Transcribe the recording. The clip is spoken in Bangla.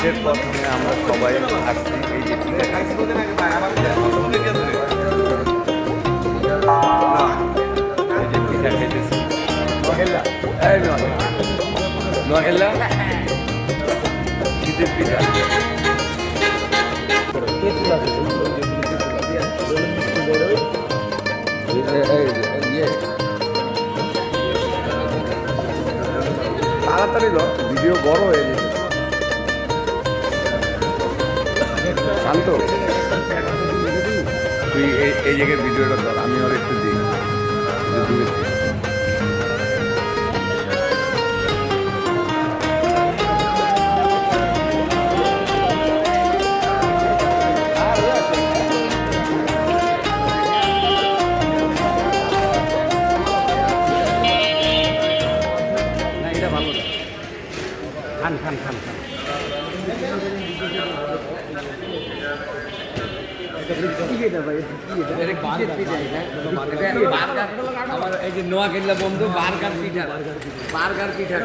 ঈদের প্রথমে আমরা সবাই আসছি এই যে পিঠা খাইছি। এই যে পিঠা খাইতেছি নোয়াখাইলা শীতের পিঠা। তাড়াতাড়ি ভিডিও বড় হয়ে যেতে শান্ত, তুই এই জায়গায় ভিডিওটা কর, আমি ওর একটু দিই দূরে। খান খান খান খান আমার এই যে নোয়াখালী বন্ধু বার্গার পিঠা